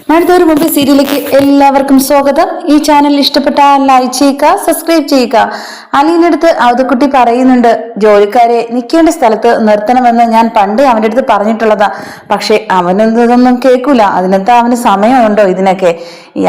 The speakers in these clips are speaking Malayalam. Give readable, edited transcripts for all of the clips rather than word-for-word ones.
അടുത്തൊരു മൂവി സീരിയലിലേക്ക് എല്ലാവർക്കും സ്വാഗതം. ഈ ചാനൽ ഇഷ്ടപ്പെട്ട ലൈക്ക് ചെയ്യുക, സബ്സ്ക്രൈബ് ചെയ്യുക. അലീനടുത്ത് അവതക്കുട്ടി പറയുന്നുണ്ട്, ജോലിക്കാരെ നിൽക്കേണ്ട സ്ഥലത്ത് നിർത്തണമെന്ന് ഞാൻ പണ്ടേ അവൻ്റെ അടുത്ത് പറഞ്ഞിട്ടുള്ളതാ. പക്ഷെ അവനൊന്നും കേൾക്കൂല. അതിനകത്ത് അവന് സമയമുണ്ടോ ഇതിനൊക്കെ?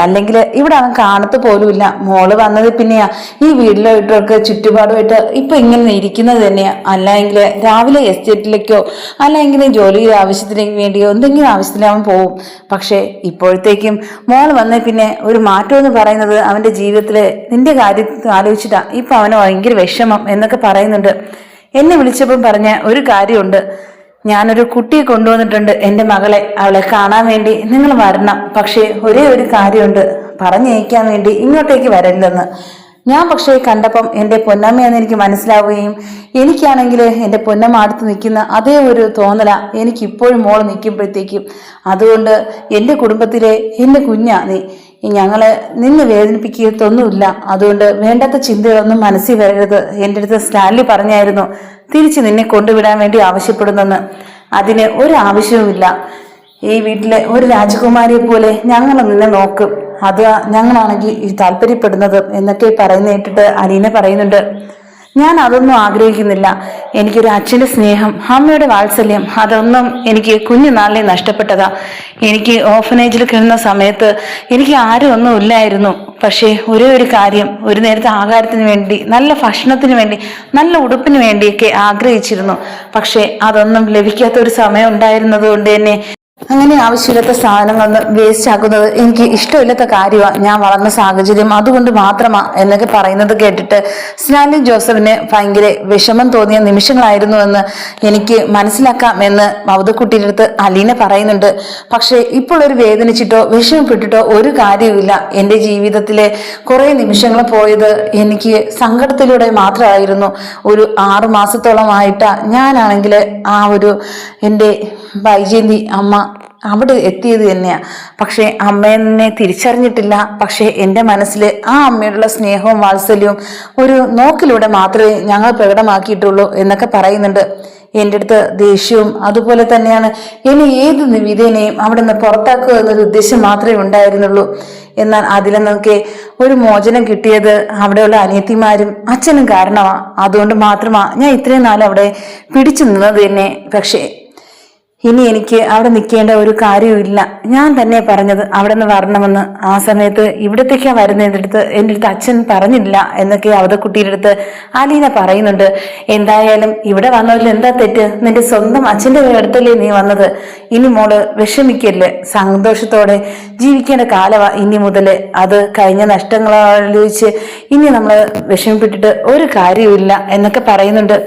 അല്ലെങ്കിൽ ഇവിടെ അവൻ കാണത്ത് പോലുമില്ല. മോള് വന്നത് പിന്നെയാ ഈ വീട്ടിലോട്ടൊക്കെ ചുറ്റുപാടുമായിട്ട് ഇപ്പൊ ഇങ്ങനെ ഇരിക്കുന്നത് തന്നെയാ. അല്ലെങ്കിൽ രാവിലെ എസ്റ്റേറ്റിലേക്കോ അല്ലെങ്കിൽ ജോലി ആവശ്യത്തിലേക്ക് വേണ്ടിയോ എന്തെങ്കിലും ആവശ്യത്തിന് അവൻ പോവും. പക്ഷെ ഇപ്പോഴത്തേക്കും മോൾ വന്ന പിന്നെ ഒരു മാറ്റം എന്ന് പറയുന്നത് അവന്റെ ജീവിതത്തില് നിന്റെ കാര്യം ആലോചിച്ചിട്ടാ. ഇപ്പൊ അവന് ഭയങ്കര വിഷമം എന്നൊക്കെ പറയുന്നുണ്ട്. എന്നെ വിളിച്ചപ്പം പറഞ്ഞ ഒരു കാര്യമുണ്ട്, ഞാനൊരു കുട്ടിയെ കൊണ്ടുവന്നിട്ടുണ്ട്, എൻ്റെ മകളെ. അവളെ കാണാൻ വേണ്ടി നിങ്ങൾ വരണം. പക്ഷേ ഒരേ ഒരു കാര്യമുണ്ട്, പറഞ്ഞയക്കാൻ വേണ്ടി ഇങ്ങോട്ടേക്ക് വരല്ലെന്ന്. ഞാൻ പക്ഷേ കണ്ടപ്പം എൻ്റെ പൊന്നമ്മയെന്ന് എനിക്ക് മനസ്സിലാവുകയും എനിക്കാണെങ്കിൽ എൻ്റെ പൊന്നമ്മ അടുത്ത് നിൽക്കുന്ന അതേ ഒരു തോന്നല എനിക്കിപ്പോഴും മോള് നിൽക്കുമ്പോഴത്തേക്കും. അതുകൊണ്ട് എൻ്റെ കുടുംബത്തിലെ എൻ്റെ കുഞ്ഞാ നീ. ഞങ്ങളെ നിന്നെ വേദനിപ്പിക്കത്തൊന്നുമില്ല. അതുകൊണ്ട് വേണ്ടാത്ത ചിന്തകളൊന്നും മനസ്സിൽ വരരുത്. എൻ്റെ അടുത്ത് സ്റ്റാൻലി പറഞ്ഞായിരുന്നു തിരിച്ച് നിന്നെ കൊണ്ടുവിടാൻ വേണ്ടി ആവശ്യപ്പെടുന്നെന്ന്. അതിന് ഒരു ആവശ്യവുമില്ല. ഈ വീട്ടിലെ ഒരു രാജകുമാരിയെ പോലെ ഞങ്ങൾ നിന്നെ നോക്കും. അത് ഞങ്ങളാണെങ്കിൽ ഈ താല്പര്യപ്പെടുന്നത് എന്നൊക്കെ പറയുന്ന കേട്ടിട്ട് അലീന പറയുന്നുണ്ട്, ഞാൻ അതൊന്നും ആഗ്രഹിക്കുന്നില്ല. എനിക്കൊരു അച്ഛൻ്റെ സ്നേഹം, അമ്മയുടെ വാത്സല്യം, അതൊന്നും എനിക്ക് കുഞ്ഞുനാളിലെ നഷ്ടപ്പെട്ടതാ. എനിക്ക് ഓർഫനേജിൽ കിടന്ന സമയത്ത് എനിക്ക് ആരും ഒന്നും ഇല്ലായിരുന്നു. പക്ഷേ ഒരേ ഒരു കാര്യം, ഒരു നേരത്തെ ആഹാരത്തിന് വേണ്ടി, നല്ല ഭക്ഷണത്തിന് വേണ്ടി, നല്ല ഉടുപ്പിന് വേണ്ടിയൊക്കെ ആഗ്രഹിച്ചിരുന്നു. പക്ഷേ അതൊന്നും ലഭിക്കാത്ത ഒരു സമയം ഉണ്ടായിരുന്നത് കൊണ്ട് തന്നെ അങ്ങനെ ആവശ്യമില്ലാത്ത സാധനങ്ങളൊന്നും വേസ്റ്റ് ആക്കുന്നത് എനിക്ക് ഇഷ്ടമില്ലാത്ത കാര്യമാണ്. ഞാൻ വളർന്ന സാഹചര്യം അതുകൊണ്ട് മാത്രമാ എന്നൊക്കെ പറയുന്നത് കേട്ടിട്ട് സ്റ്റാൻലി ജോസഫിന് ഭയങ്കര വിഷമം തോന്നിയ നിമിഷങ്ങളായിരുന്നു എന്ന് എനിക്ക് മനസ്സിലാക്കാം എന്ന് മൗതക്കുട്ടിയുടെ അടുത്ത് അലീന പറയുന്നുണ്ട്. പക്ഷെ ഇപ്പോൾ ഒരു വേദനിച്ചിട്ടോ വിഷമപ്പെട്ടിട്ടോ ഒരു കാര്യവുമില്ല. എൻ്റെ ജീവിതത്തിലെ കുറെ നിമിഷങ്ങൾ പോയത് എനിക്ക് സങ്കടത്തിലൂടെ മാത്രമായിരുന്നു. ഒരു 6 മാസത്തോളമായിട്ടാ ഞാനാണെങ്കിൽ ആ ഒരു എൻ്റെ വൈജയന്തി അമ്മ അവിടെ എത്തിയത് തന്നെയാ. പക്ഷെ അമ്മയെന്നെ തിരിച്ചറിഞ്ഞിട്ടില്ല. പക്ഷെ എൻ്റെ മനസ്സിൽ ആ അമ്മയോടുള്ള സ്നേഹവും വാത്സല്യവും ഒരു നോക്കിലൂടെ മാത്രമേ ഞങ്ങൾ പ്രകടമാക്കിയിട്ടുള്ളൂ എന്നൊക്കെ പറയുന്നുണ്ട്. എൻ്റെ അടുത്ത് ദേഷ്യവും അതുപോലെ തന്നെയാണ് ഇനി ഏത് വിധേനയും അവിടെ നിന്ന് പുറത്താക്കുക എന്നൊരു ഉദ്ദേശം മാത്രമേ ഉണ്ടായിരുന്നുള്ളൂ. എന്നാൽ അതിൽ നിന്നൊക്കെ ഒരു മോചനം കിട്ടിയത് അവിടെയുള്ള അനിയത്തിമാരും അച്ഛനും കാരണമാണ്. അതുകൊണ്ട് മാത്രമാണ് ഞാൻ ഇത്രയും നാൾ അവിടെ പിടിച്ചു നിന്നത് തന്നെ. പക്ഷേ ഇനി എനിക്ക് അവിടെ നിൽക്കേണ്ട ഒരു കാര്യവുമില്ല. ഞാൻ തന്നെ പറഞ്ഞത് അവിടെ നിന്ന് വരണമെന്ന്. ആ സമയത്ത് ഇവിടത്തേക്കാ വരുന്നതിൻ്റെ എൻ്റെ അടുത്ത് അച്ഛൻ പറഞ്ഞില്ല എന്നൊക്കെ അവതക്കുട്ടിയുടെ അടുത്ത് അലീന പറയുന്നുണ്ട്. എന്തായാലും ഇവിടെ വന്നതിൽ എന്താ തെറ്റ്? നിന്റെ സ്വന്തം അച്ഛൻ്റെ അടുത്തല്ലേ നീ വന്നത്. ഇനി മോള് വിഷമിക്കല്ലേ, സന്തോഷത്തോടെ ജീവിക്കേണ്ട കാലമാ ഇനി മുതൽ. അത് കഴിഞ്ഞ നഷ്ടങ്ങളാലോചിച്ച് ഇനി നമ്മൾ വിഷമിപ്പെട്ടിട്ട് ഒരു കാര്യവുമില്ല എന്നൊക്കെ പറയുന്നുണ്ട്.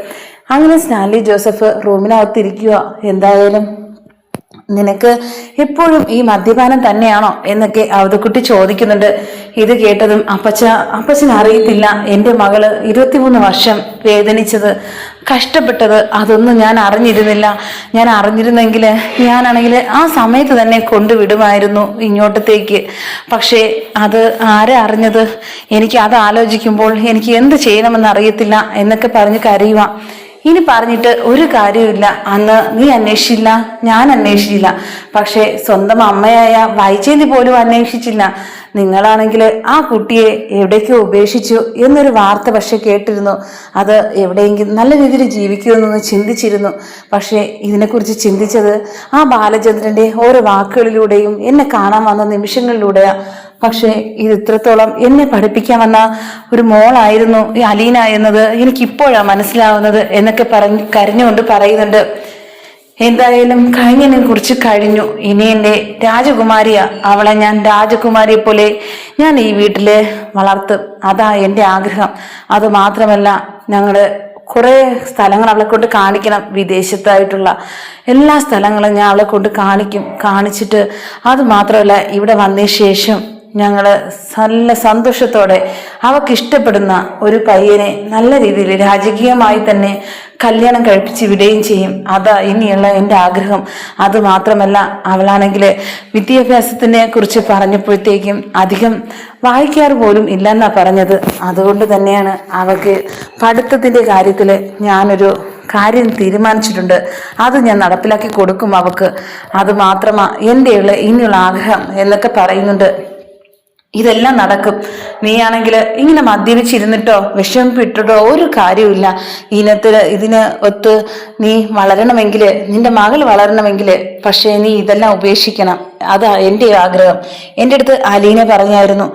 അങ്ങനെ സ്റ്റാൻലി ജോസഫ് റൂമിനകത്തിരിക്കുക. എന്തായാലും നിനക്ക് എപ്പോഴും ഈ മദ്യപാനം തന്നെയാണോ എന്നൊക്കെ അവതക്കുട്ടി ചോദിക്കുന്നുണ്ട്. ഇത് കേട്ടതും അപ്പച്ചൻ അറിയത്തില്ല എൻ്റെ മകള് 23 വർഷം വേദനിച്ചത്, കഷ്ടപ്പെട്ടത്, അതൊന്നും ഞാൻ അറിഞ്ഞിരുന്നില്ല. ഞാൻ അറിഞ്ഞിരുന്നെങ്കിൽ ഞാനാണെങ്കിൽ ആ സമയത്ത് തന്നെ കൊണ്ടുവിടുമായിരുന്നു ഇങ്ങോട്ടത്തേക്ക്. പക്ഷേ അത് ആരെ അറിഞ്ഞത്? എനിക്ക് അത് ആലോചിക്കുമ്പോൾ എനിക്ക് എന്ത് ചെയ്യണമെന്ന് അറിയത്തില്ല എന്നൊക്കെ പറഞ്ഞ് കരയുക. ഇനി പറഞ്ഞിട്ട് ഒരു കാര്യമില്ല. അന്ന് നീ അന്വേഷിച്ചില്ല, ഞാൻ അന്വേഷിച്ചില്ല. പക്ഷെ സ്വന്തം അമ്മയായ വൈജയന്തി പോലും അന്വേഷിച്ചില്ല. നിങ്ങളാണെങ്കിൽ ആ കുട്ടിയെ എവിടേക്കോ ഉപേക്ഷിച്ചു എന്നൊരു വാർത്ത പക്ഷെ കേട്ടിരുന്നു. അത് എവിടെയെങ്കിലും നല്ല രീതിയിൽ ജീവിക്കുമെന്നൊന്ന് ചിന്തിച്ചിരുന്നു. പക്ഷേ ഇതിനെക്കുറിച്ച് ചിന്തിച്ചത് ആ ബാലചന്ദ്രന്റെ ഓരോ വാക്കുകളിലൂടെയും എന്നെ കാണാൻ വന്ന നിമിഷങ്ങളിലൂടെയാണ്. പക്ഷേ ഇത് ഇത്രത്തോളം എന്നെ പഠിപ്പിക്കാൻ വന്ന ഒരു മോളായിരുന്നു ഈ അലീന എന്നത് എനിക്കിപ്പോഴാണ് മനസ്സിലാവുന്നത് എന്നൊക്കെ കരഞ്ഞുകൊണ്ട് പറയുന്നുണ്ട്. എന്തായാലും കഴിഞ്ഞതിനെ കുറിച്ച് കഴിഞ്ഞു. ഇനി എൻ്റെ രാജകുമാരിയാ. അവളെ ഞാൻ രാജകുമാരിയെ പോലെ ഞാൻ ഈ വീട്ടില് വളർത്തും. അതാ എൻ്റെ ആഗ്രഹം. അത് മാത്രമല്ല ഞങ്ങള് കുറെ സ്ഥലങ്ങൾ അവളെ കൊണ്ട് കാണിക്കണം. വിദേശത്തായിട്ടുള്ള എല്ലാ സ്ഥലങ്ങളും ഞാൻ അവളെ കൊണ്ട് കാണിച്ചിട്ട് അത് മാത്രമല്ല ഇവിടെ വന്നതിന് ശേഷം ഞങ്ങള് നല്ല സന്തോഷത്തോടെ അവൾക്ക് ഇഷ്ടപ്പെടുന്ന ഒരു പയ്യനെ നല്ല രീതിയിൽ രാജകീയമായി തന്നെ കല്യാണം കഴിപ്പിച്ച് വിടുകയും ചെയ്യും. അതാ ഇനിയുള്ള എൻ്റെ ആഗ്രഹം. അത് മാത്രമല്ല അവളാണെങ്കിൽ വിദ്യാഭ്യാസത്തിനെ കുറിച്ച് പറഞ്ഞപ്പോഴത്തേക്കും അധികം വായിക്കാറ് പോലും ഇല്ലെന്നാ പറഞ്ഞത്. അതുകൊണ്ട് തന്നെയാണ് അവൾക്ക് പഠിത്തത്തിൻ്റെ കാര്യത്തിൽ ഞാനൊരു കാര്യം തീരുമാനിച്ചിട്ടുണ്ട്. അത് ഞാൻ നടപ്പിലാക്കി കൊടുക്കും അവക്ക്. അത് മാത്രമാ എൻ്റെ ഇനിയുള്ള ആഗ്രഹം എന്നൊക്കെ പറയുന്നുണ്ട്. ഇതെല്ലാം നടക്കും. നീയാണെങ്കിൽ ഇങ്ങനെ മദ്യപിച്ചിരുന്നിട്ടോ വിഷമിപ്പിട്ടിട്ടോ ഒരു കാര്യമില്ല. ഇതിന് ഒത്ത് നീ വളരണമെങ്കിൽ, നിന്റെ മകൾ വളരണമെങ്കിൽ പക്ഷേ നീ ഇതെല്ലാം ഉപേക്ഷിക്കണം. അതാ എൻ്റെ ആഗ്രഹം. എൻ്റെ അടുത്ത് അലീന പറഞ്ഞായിരുന്നു,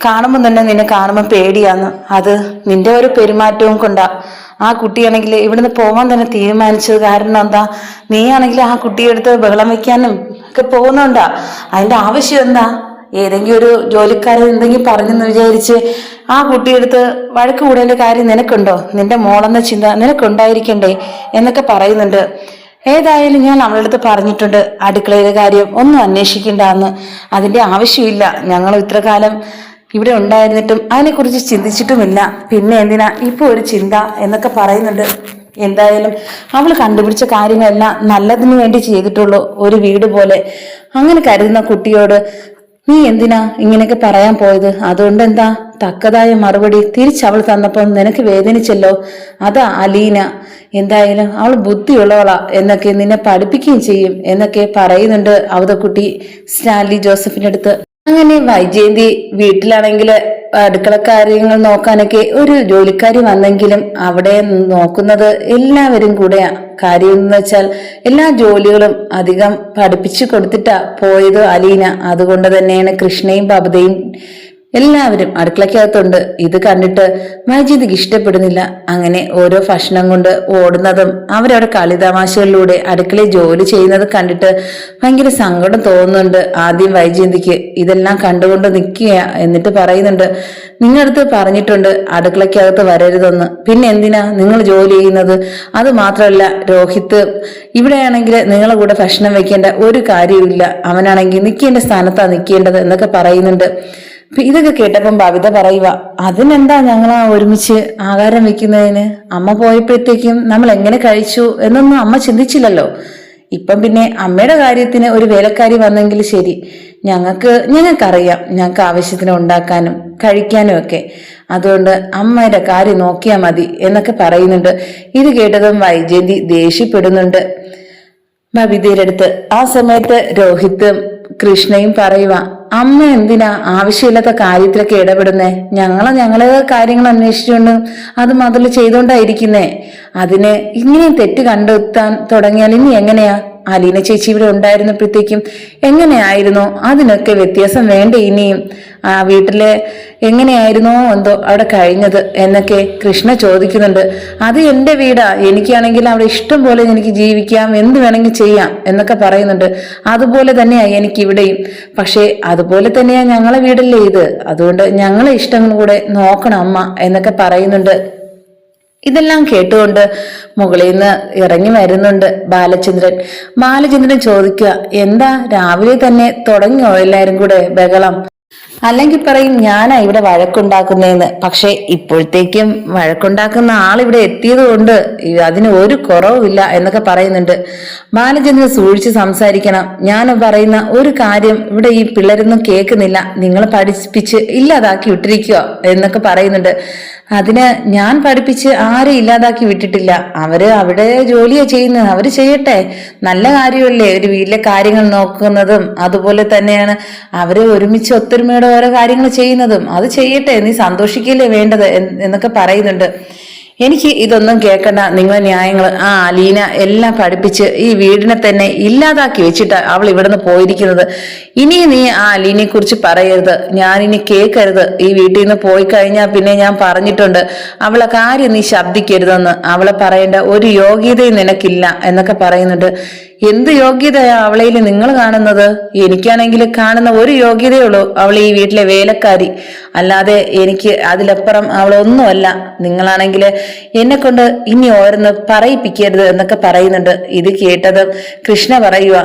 കാണുമ്പോൾ തന്നെ നിന്നെ കാണുമ്പോൾ പേടിയാന്ന്. അത് നിന്റെ ഒരു പെരുമാറ്റവും കൊണ്ടാ. ആ കുട്ടിയാണെങ്കിൽ ഇവിടുന്ന് പോകാൻ തന്നെ തീരുമാനിച്ചത്. കാരണം എന്താ, നീ ആണെങ്കിൽ ആ കുട്ടിയെടുത്ത് ബഹളം വെക്കാനും ഒക്കെ പോകുന്നുണ്ടാ. അതിന്റെ ആവശ്യം എന്താ? ഏതെങ്കിലും ഒരു ജോലിക്കാരൻ എന്തെങ്കിലും പറഞ്ഞെന്ന് വിചാരിച്ച് ആ കുട്ടിയെടുത്ത് വഴക്ക് കൂടേണ്ട കാര്യം നിനക്കുണ്ടോ? നിന്റെ മോളെന്ന ചിന്ത നിനക്കുണ്ടായിരിക്കണ്ടേ എന്നൊക്കെ പറയുന്നുണ്ട്. ഏതായാലും ഞാൻ അവളുടെ അടുത്ത് പറഞ്ഞിട്ടുണ്ട്, അടുക്കളയിലെ കാര്യം ഒന്നും അന്വേഷിക്കണ്ടെന്ന്. അതിന്റെ ആവശ്യമില്ല. ഞങ്ങൾ ഇത്ര കാലം ഇവിടെ ഉണ്ടായിരുന്നിട്ടും അതിനെക്കുറിച്ച് ചിന്തിച്ചിട്ടുമില്ല. പിന്നെ എന്തിനാ ഇപ്പൊ ഒരു ചിന്ത എന്നൊക്കെ പറയുന്നുണ്ട്. എന്തായാലും അവൾ കണ്ടുപിടിച്ച കാര്യങ്ങളെല്ലാം നല്ലതിനു വേണ്ടി ചെയ്തിട്ടുള്ളൂ. ഒരു വീട് പോലെ അങ്ങനെ കരുതുന്ന കുട്ടിയോട് നീ എന്തിനാ ഇങ്ങനെയൊക്കെ പറയാൻ പോയത്? അതുകൊണ്ട് എന്താ? തക്കതായ മറുപടി തിരിച്ചവൾ തന്നപ്പോൾ നിനക്ക് വേദനിച്ചല്ലോ. അതാ അലീന. എന്തായാലും അവൾ ബുദ്ധിയുള്ളവളാ എന്നൊക്കെ നിന്നെ പഠിപ്പിക്കുകയും ചെയ്യും എന്നൊക്കെ പറയുന്നുണ്ട് അവതക്കുട്ടി സ്റ്റാൻലി ജോസഫിന്റെ അടുത്ത്. അങ്ങനെ വൈജയന്തി വീട്ടിലാണെങ്കിൽ അടുക്കള കാര്യങ്ങൾ നോക്കാനൊക്കെ ഒരു ജോലിക്കാരി വന്നെങ്കിലും അവിടെ നോക്കുന്നത് എല്ലാവരും കൂടെയാ. കാര്യം എന്ന് വെച്ചാൽ എല്ലാ ജോലികളും അധികം പഠിപ്പിച്ചു കൊടുത്തിട്ടാ പോയത് അലീന. അതുകൊണ്ട് തന്നെയാണ് കൃഷ്ണയും ബബിതയും എല്ലാവരും അടുക്കളക്കകത്തുണ്ട്. ഇത് കണ്ടിട്ട് മജീദിക്ക് ഇഷ്ടപ്പെടുന്നില്ല. അങ്ങനെ ഓരോ ഭക്ഷണം കൊണ്ട് ഓടുന്നതും അവരവിടെ കളിതമാശകളിലൂടെ അടുക്കളയിൽ ജോലി ചെയ്യുന്നത് കണ്ടിട്ട് ഭയങ്കര സങ്കടം തോന്നുന്നുണ്ട് ആദ്യം വൈജയന്തിക്ക്. ഇതെല്ലാം കണ്ടുകൊണ്ട് നിൽക്കുക. എന്നിട്ട് പറയുന്നുണ്ട്, നിങ്ങളടുത്ത് പറഞ്ഞിട്ടുണ്ട് അടുക്കളക്കകത്ത് വരരുതെന്ന്. പിന്നെ എന്തിനാ നിങ്ങൾ ജോലി ചെയ്യുന്നത്? അത് മാത്രമല്ല, രോഹിത്ത് ഇവിടെയാണെങ്കിൽ നിങ്ങളെ കൂടെ ഭക്ഷണം വെക്കേണ്ട ഒരു കാര്യമില്ല. അവനാണെങ്കിൽ നിൽക്കേണ്ട സ്ഥാനത്താണ് നിൽക്കേണ്ടത് എന്നൊക്കെ പറയുന്നുണ്ട്. ഇതൊക്കെ കേട്ടപ്പം ബബിത പറയുക, അതിനെന്താ ഞങ്ങൾ ഒരുമിച്ച് ആഹാരം വെക്കുന്നതിന്? അമ്മ പോയപ്പോഴത്തേക്കും നമ്മൾ എങ്ങനെ കഴിച്ചു എന്നൊന്നും അമ്മ ചിന്തിച്ചില്ലല്ലോ. ഇപ്പം പിന്നെ അമ്മയുടെ കാര്യത്തിന് ഒരു വേലക്കാരി വന്നെങ്കിൽ ശരി, ഞങ്ങൾക്കറിയാം ഞങ്ങൾക്ക് ആവശ്യത്തിന് ഉണ്ടാക്കാനും കഴിക്കാനും ഒക്കെ. അതുകൊണ്ട് അമ്മയുടെ കാര്യം നോക്കിയാൽ മതി എന്നൊക്കെ പറയുന്നുണ്ട്. ഇത് കേട്ടതും വൈജയന്തി ദേഷ്യപ്പെടുന്നുണ്ട് ബബിതയുടെ അടുത്ത്. ആ സമയത്ത് രോഹിത്തും കൃഷ്ണയും പറയുക, അമ്മ എന്തിനാ ആവശ്യമില്ലാത്ത കാര്യത്തിലൊക്കെ ഇടപെടുന്നേ? ഞങ്ങളെ കാര്യങ്ങൾ അന്വേഷിച്ചുകൊണ്ട് അത് മുതൽ ചെയ്തോണ്ടായിരിക്കുന്നേ. അതിന് ഇങ്ങനെ തെറ്റ് കണ്ടെത്താൻ തുടങ്ങിയാൽ ഇനി എങ്ങനെയാ? അലീന ചേച്ചി ഇവിടെ ഉണ്ടായിരുന്നപ്പോഴത്തേക്കും എങ്ങനെയായിരുന്നോ അതിനൊക്കെ വ്യത്യാസം വേണ്ട. ഇനിയും ആ വീട്ടിലെ എങ്ങനെയായിരുന്നോ എന്തോ അവിടെ കഴിഞ്ഞത് എന്നൊക്കെ കൃഷ്ണ ചോദിക്കുന്നുണ്ട്. അത് എന്റെ വീടാ, എനിക്കാണെങ്കിൽ അവിടെ ഇഷ്ടം പോലെ എനിക്ക് ജീവിക്കാം, എന്ത് വേണമെങ്കിൽ ചെയ്യാം എന്നൊക്കെ പറയുന്നുണ്ട്. അതുപോലെ തന്നെയാ എനിക്ക് ഇവിടെയും. പക്ഷെ അതുപോലെ തന്നെയാ ഞങ്ങളെ വീടല്ലേ ഇത്. അതുകൊണ്ട് ഞങ്ങളെ ഇഷ്ടങ്ങൾ കൂടെ നോക്കണം അമ്മ എന്നൊക്കെ പറയുന്നുണ്ട്. ഇതെല്ലാം കേട്ടുകൊണ്ട് മുകളിൽ നിന്ന് ഇറങ്ങി വരുന്നുണ്ട് ബാലചന്ദ്രൻ ചോദിക്കുക, എന്താ രാവിലെ തന്നെ തുടങ്ങിയോ എല്ലാരും കൂടെ ബഹളം? അല്ലെങ്കിൽ പറയും ഞാനാ ഇവിടെ വഴക്കുണ്ടാക്കുന്നതെന്ന്. പക്ഷെ ഇപ്പോഴത്തേക്കും വഴക്കുണ്ടാക്കുന്ന ആളിവിടെ എത്തിയത് കൊണ്ട് അതിന് ഒരു കുറവുമില്ല എന്നൊക്കെ പറയുന്നുണ്ട്. ബാലചന്ദ്രൻ സൂക്ഷിച്ച് സംസാരിക്കണം. ഞാൻ പറയുന്ന ഒരു കാര്യം ഇവിടെ ഈ പിള്ളേരൊന്നും കേൾക്കുന്നില്ല. നിങ്ങൾ പഠിപ്പിച്ച് ഇല്ലാതാക്കി വിട്ടിരിക്കുക എന്നൊക്കെ പറയുന്നുണ്ട്. അതിന് ഞാൻ പഠിപ്പിച്ച് ആരും ഇല്ലാതാക്കി വിട്ടിട്ടില്ല. അവര് അവിടെ ജോലിയാ ചെയ്യുന്നത്, അവര് ചെയ്യട്ടെ. നല്ല കാര്യമല്ലേ ഒരു വീട്ടിലെ കാര്യങ്ങൾ നോക്കുന്നതും. അതുപോലെ തന്നെയാണ് അവര് ഒരുമിച്ച് ഒത്തൊരുമയോടെ ഓരോ കാര്യങ്ങൾ ചെയ്യുന്നതും. അത് ചെയ്യട്ടെ, നീ സന്തോഷിക്കല്ലേ വേണ്ടത് എന്നൊക്കെ പറയുന്നുണ്ട്. എനിക്ക് ഇതൊന്നും കേൾക്കണ്ട, നിങ്ങളെ ന്യായങ്ങൾ. ആ അലീന എല്ലാം പഠിപ്പിച്ച് ഈ വീടിനെ തന്നെ ഇല്ലാതാക്കി വെച്ചിട്ട് അവൾ ഇവിടുന്ന് പോയിരിക്കുന്നത്. ഇനി നീ ആ അലീനെ കുറിച്ച് പറയരുത്, ഞാനിനി കേൾക്കരുത്. ഈ വീട്ടിൽ നിന്ന് പോയി കഴിഞ്ഞാൽ പിന്നെ ഞാൻ പറഞ്ഞിട്ടുണ്ട്, അവളെ കാര്യം നീ ശബ്ദിക്കരുതെന്ന്. അവളെ പറയേണ്ട ഒരു യോഗ്യതയും നിനക്കില്ല എന്നൊക്കെ പറയുന്നുണ്ട്. എന്ത് യോഗ്യതയാ അവളയിൽ നിങ്ങൾ കാണുന്നത്? എനിക്കാണെങ്കിൽ കാണുന്ന ഒരു യോഗ്യതയേ ഉള്ളൂ, അവൾ ഈ വീട്ടിലെ വേലക്കാരി. അല്ലാതെ എനിക്ക് അതിലപ്പുറം അവളൊന്നുമല്ല. നിങ്ങളാണെങ്കിൽ എന്നെ കൊണ്ട് ഇനി ഓരോന്ന് പറയിപ്പിക്കരുത് എന്നൊക്കെ പറയുന്നുണ്ട്. ഇത് കേട്ടത് കൃഷ്ണ പറയുക,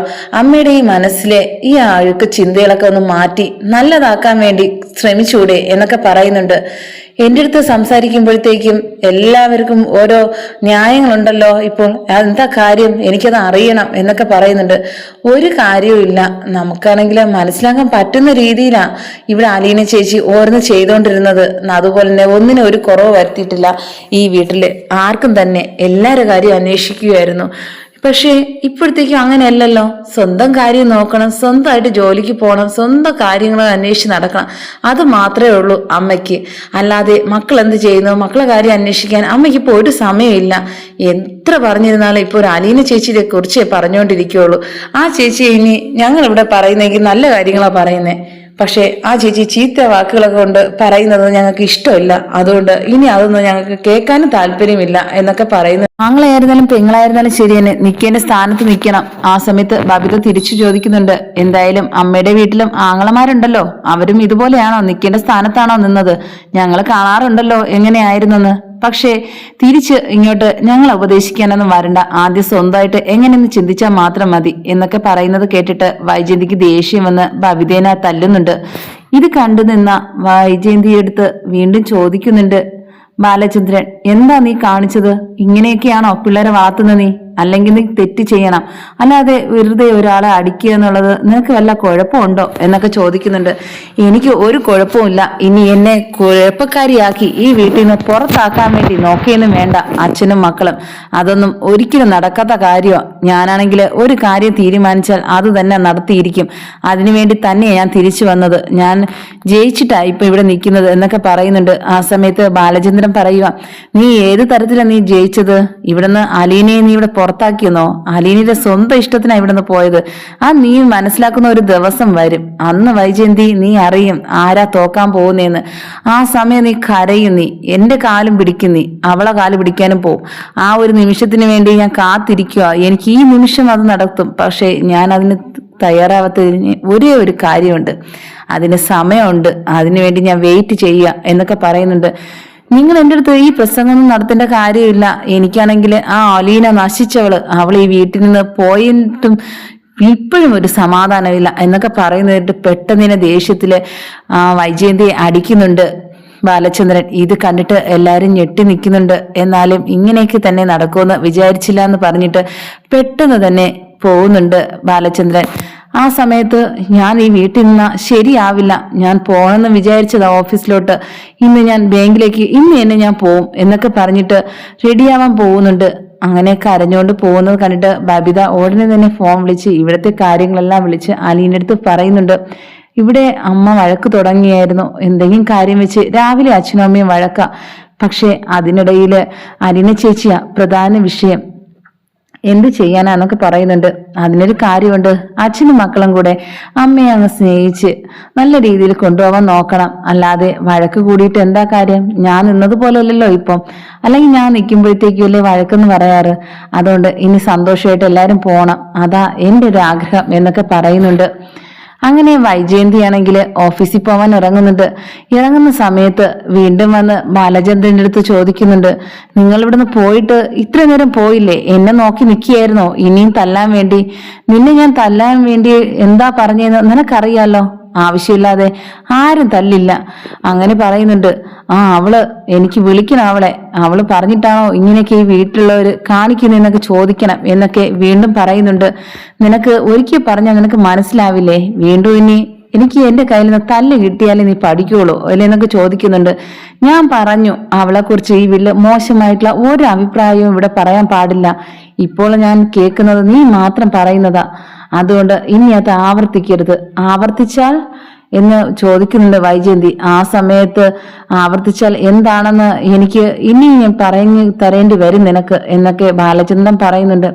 അമ്മയുടെ ഈ മനസ്സിലെ ഈ അഴുക്ക് ചിന്തകളൊക്കെ ഒന്ന് മാറ്റി നല്ലതാക്കാൻ വേണ്ടി ശ്രമിച്ചൂടെ എന്നൊക്കെ പറയുന്നുണ്ട്. എൻ്റെ അടുത്ത് സംസാരിക്കുമ്പോഴത്തേക്കും എല്ലാവർക്കും ഓരോ ന്യായങ്ങളുണ്ടല്ലോ. ഇപ്പോൾ എന്താ കാര്യം, എനിക്കത് അറിയണം എന്നൊക്കെ പറയുന്നുണ്ട്. ഒരു കാര്യവും ഇല്ല, നമുക്കാണെങ്കിൽ മനസ്സിലാക്കാൻ പറ്റുന്ന രീതിയിലാണ് ഇവിടെ അലീന ചേച്ചി ഓരോന്ന് ചെയ്തുകൊണ്ടിരുന്നത്. അതുപോലെ തന്നെ ഒന്നിനും ഒരു കുറവ് വരുത്തിയിട്ടില്ല. ഈ വീട്ടില് ആർക്കും തന്നെ എല്ലാവരുടെ കാര്യം അന്വേഷിക്കുകയായിരുന്നു. പക്ഷേ ഇപ്പോഴത്തേക്കും അങ്ങനെയല്ലല്ലോ. സ്വന്തം കാര്യം നോക്കണം, സ്വന്തമായിട്ട് ജോലിക്ക് പോകണം, സ്വന്തം കാര്യങ്ങൾ അന്വേഷിച്ച് നടക്കണം. അത് മാത്രമേ ഉള്ളൂ അമ്മയ്ക്ക്. അല്ലാതെ മക്കൾ എന്ത് ചെയ്യുന്നു, മക്കളെ കാര്യം അന്വേഷിക്കാൻ അമ്മയ്ക്ക് ഇപ്പോൾ ഒരു സമയമില്ല. എത്ര പറഞ്ഞിരുന്നാലും ഇപ്പോൾ ഒരു അലീന ചേച്ചിയെ കുറിച്ചേ പറഞ്ഞുകൊണ്ടിരിക്കുകയുള്ളൂ. ആ ചേച്ചി ഇനി ഞങ്ങളിവിടെ പറയുന്നെങ്കിൽ നല്ല കാര്യങ്ങളാണ് പറയുന്നത്. പക്ഷെ ആ ചേച്ചി ചീത്ത വാക്കുകളൊക്കെ കൊണ്ട് പറയുന്നത് ഞങ്ങൾക്ക് ഇഷ്ടമില്ല. അതുകൊണ്ട് ഇനി അതൊന്നും ഞങ്ങൾക്ക് കേൾക്കാനും താല്പര്യമില്ല എന്നൊക്കെ പറയുന്നു. ആങ്ങളായിരുന്നാലും പെങ്ങളായിരുന്നാലും ശരി തന്നെ നിൽക്കേണ്ട സ്ഥാനത്ത് നിൽക്കണം. ആ സമയത്ത് ബബിത തിരിച്ചു ചോദിക്കുന്നുണ്ട്, എന്തായാലും അമ്മയുടെ വീട്ടിലും ആങ്ങളമാരുണ്ടല്ലോ, അവരും ഇതുപോലെയാണോ, നിൽക്കേണ്ട സ്ഥാനത്താണോ നിന്നത്? ഞങ്ങൾ കാണാറുണ്ടല്ലോ എങ്ങനെയായിരുന്നെന്ന്. പക്ഷേ തിരിച്ച് ഇങ്ങോട്ട് ഞങ്ങൾ ഉപദേശിക്കാനൊന്നും വരണ്ട, ആദ്യം സ്വന്തമായിട്ട് എങ്ങനെയെന്ന് ചിന്തിച്ചാൽ മാത്രം മതി എന്നൊക്കെ പറയുന്നത് കേട്ടിട്ട് വൈജയന്തിക്ക് ദേഷ്യം വന്ന് ബബിതേനെ തല്ലുന്നുണ്ട്. ഇത് കണ്ടു നിന്ന വൈജയന്തിയെടുത്ത് വീണ്ടും ചോദിക്കുന്നുണ്ട് ബാലചന്ദ്രൻ, എന്താ നീ കാണിച്ചത്? ഇങ്ങനെയൊക്കെയാണോ പിള്ളേരെ വളർത്തുന്നത് നീ? അല്ലെങ്കിൽ നീ തെറ്റ് ചെയ്യണം, അല്ലാതെ വെറുതെ ഒരാളെ അടിക്കുക എന്നുള്ളത് നിനക്ക് വല്ല കുഴപ്പമുണ്ടോ എന്നൊക്കെ ചോദിക്കുന്നുണ്ട്. എനിക്ക് ഒരു കുഴപ്പമില്ല. ഇനി എന്നെ കുഴപ്പക്കാരിയാക്കി ഈ വീട്ടിൽ നിന്ന് പുറത്താക്കാൻ വേണ്ടി നോക്കിയൊന്നും വേണ്ട അച്ഛനും മക്കളും. അതൊന്നും ഒരിക്കലും നടക്കാത്ത കാര്യമാണ്. ഞാനാണെങ്കിൽ ഒരു കാര്യം തീരുമാനിച്ചാൽ അത് തന്നെ നടത്തിയിരിക്കും. അതിനുവേണ്ടി തന്നെയാണ് ഞാൻ തിരിച്ചു വന്നത്. ഞാൻ ജയിച്ചിട്ടാ ഇപ്പൊ ഇവിടെ നിൽക്കുന്നത് എന്നൊക്കെ പറയുന്നുണ്ട്. ആ സമയത്ത് ബാലചന്ദ്രൻ പറയുക, നീ ഏത് തരത്തിലാണ് നീ ജയിച്ചത്? ഇവിടുന്ന് അലീനയെ നീ ഇവിടെ പുറത്താക്കിയെന്നോ? അലീനയുടെ സ്വന്തം ഇഷ്ടത്തിനാണ് ഇവിടുന്ന് പോയത്. ആ നീ മനസ്സിലാക്കുന്ന ഒരു ദിവസം വരും, അന്ന് വൈജയന്തി നീ അറിയും ആരാ തോക്കാൻ പോകുന്നേന്ന്. ആ സമയം നീ കരയും, നീ എന്റെ കാലും പിടിക്കും, നീ അവളെ കാല് പിടിക്കാനും പോവും. ആ ഒരു നിമിഷത്തിന് വേണ്ടി ഞാൻ കാത്തിരിക്കുക. എനിക്ക് ഈ നിമിഷം അത് നടത്തും. പക്ഷെ ഞാൻ അതിന് തയ്യാറാവാത്തതിന് ഒരേ ഒരു കാര്യമുണ്ട്, അതിന് സമയമുണ്ട്. അതിനുവേണ്ടി ഞാൻ വെയിറ്റ് ചെയ്യുക എന്നൊക്കെ പറയുന്നുണ്ട്. നിങ്ങൾ എൻ്റെ അടുത്ത് ഈ പ്രസംഗം നടത്തേണ്ട കാര്യമില്ല. എനിക്കാണെങ്കിൽ ആ അലീന നശിച്ചവള്, അവൾ ഈ വീട്ടിൽ നിന്ന് പോയിട്ടും ഇപ്പോഴും ഒരു സമാധാനമില്ല എന്നൊക്കെ പറയുന്നതായിട്ട് പെട്ടെന്ന് ദേഷ്യത്തില് വൈജയന്തിയെ അടിക്കുന്നുണ്ട് ബാലചന്ദ്രൻ. ഇത് കണ്ടിട്ട് എല്ലാരും ഞെട്ടി നിൽക്കുന്നുണ്ട്. എന്നാലും ഇങ്ങനെയൊക്കെ തന്നെ നടക്കുമെന്ന് വിചാരിച്ചില്ല എന്ന് പറഞ്ഞിട്ട് പെട്ടെന്ന് തന്നെ പോകുന്നുണ്ട് ബാലചന്ദ്രൻ. ആ സമയത്ത് ഞാൻ ഈ വീട്ടിൽ നിന്ന് ശരിയാവില്ല, ഞാൻ പോകണമെന്ന് വിചാരിച്ചതാ ഓഫീസിലോട്ട്, ഇന്ന് ഞാൻ ബാങ്കിലേക്ക് ഇന്ന് തന്നെ ഞാൻ പോവും എന്നൊക്കെ പറഞ്ഞിട്ട് റെഡിയാവാൻ പോകുന്നുണ്ട്. അങ്ങനെ കരഞ്ഞുകൊണ്ട് പോകുന്നത് കണ്ടിട്ട് ബബിത ഉടനെ തന്നെ ഫോൺ വിളിച്ച് ഇവിടുത്തെ കാര്യങ്ങളെല്ലാം വിളിച്ച് അലീൻ്റെ അടുത്ത് പറയുന്നുണ്ട്. ഇവിടെ അമ്മ വഴക്ക് തുടങ്ങിയായിരുന്നു, എന്തെങ്കിലും കാര്യം വെച്ച് രാവിലെ അച്ഛനും അമ്മയും വഴക്ക. പക്ഷെ അതിനിടയിൽ അലീന ചേച്ചിയാ പ്രധാന വിഷയം. എന്ത് ചെയ്യാനാന്നൊക്കെ പറയുന്നുണ്ട്. അതിനൊരു കാര്യമുണ്ട്, അച്ഛനും മക്കളും കൂടെ അമ്മയെ അങ്ങ് സ്നേഹിച്ച് നല്ല രീതിയിൽ കൊണ്ടുപോകാൻ നോക്കണം. അല്ലാതെ വഴക്ക് കൂടിയിട്ട് എന്താ കാര്യം? ഞാൻ നിന്നതുപോലെ അല്ലല്ലോ ഇപ്പം, അല്ലെങ്കിൽ ഞാൻ നിൽക്കുമ്പോഴത്തേക്കും അല്ലേ വഴക്കെന്ന് പറയാറ്. അതുകൊണ്ട് ഇനി സന്തോഷമായിട്ട് എല്ലാവരും പോകണം, അതാ എൻ്റെ ഒരു ആഗ്രഹം എന്നൊക്കെ പറയുന്നുണ്ട്. അങ്ങനെ വൈജയന്തിയാണെങ്കിൽ ഓഫീസിൽ പോവാൻ ഇറങ്ങുന്നുണ്ട്. ഇറങ്ങുന്ന സമയത്ത് വീണ്ടും വന്ന് ബാലചന്ദ്രന്റെ അടുത്ത് ചോദിക്കുന്നുണ്ട്, നിങ്ങൾ ഇവിടുന്ന് പോയിട്ട് ഇത്ര നേരം പോയില്ലേ? എന്നെ നോക്കി നിൽക്കുകയായിരുന്നോ ഇനിയും തല്ലാൻ വേണ്ടി? നിന്നെ ഞാൻ തല്ലാൻ വേണ്ടി എന്താ പറഞ്ഞതെന്ന് നിനക്കറിയാലോ. ആവശ്യമില്ലാതെ ആരും തല്ലില്ല. അങ്ങനെ പറയുന്നുണ്ട്. അവള് എനിക്ക് വിളിക്കണം, അവള് പറഞ്ഞിട്ടാണോ ഇങ്ങനെയൊക്കെ ഈ വീട്ടിലുള്ളവര് കാണിക്കുന്നതെന്നൊക്കെ ചോദിക്കണം എന്നൊക്കെ വീണ്ടും പറയുന്നുണ്ട്. നിനക്ക് ഒരിക്കൽ പറഞ്ഞാൽ നിനക്ക് മനസ്സിലാവില്ലേ? വീണ്ടും ഇനി എനിക്ക് എന്റെ കയ്യിൽ നിന്ന് തല്ല് കിട്ടിയാലേ നീ പഠിക്കുള്ളൂ അല്ലേന്നൊക്കെ ചോദിക്കുന്നുണ്ട്. ഞാൻ പറഞ്ഞു അവളെ കുറിച്ച് ഈ വീട്ടില് മോശമായിട്ടുള്ള ഒരു അഭിപ്രായവും ഇവിടെ പറയാൻ പാടില്ല. ഇപ്പോൾ ഞാൻ കേൾക്കുന്നത് നീ മാത്രം പറയുന്നതാ. അതുകൊണ്ട് ഇനി അത് ആവർത്തിക്കരുത്. ആവർത്തിച്ചാൽ എന്ന് ചോദിക്കുന്നുണ്ട് വൈജയന്തി. ആ സമയത്ത് ആവർത്തിച്ചാൽ എന്താണെന്ന് എനിക്ക് ഇനി ഞാൻ പറഞ്ഞു തരേണ്ടി വരും നിനക്ക് എന്നൊക്കെ ബാലചന്ദ്രൻ പറയുന്നുണ്ട്.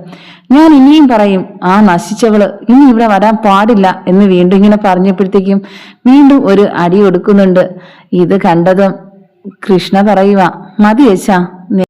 ഞാൻ ഇനിയും പറയും, ആ നശിച്ചവള് ഇനി ഇവിടെ വരാൻ പാടില്ല എന്ന് വീണ്ടും ഇങ്ങനെ പറഞ്ഞപ്പോഴത്തേക്കും വീണ്ടും ഒരു അടി കൊടുക്കുന്നുണ്ട്. ഇത് കണ്ടതും കൃഷ്ണ പറയുക, മതി യേച്ചാ,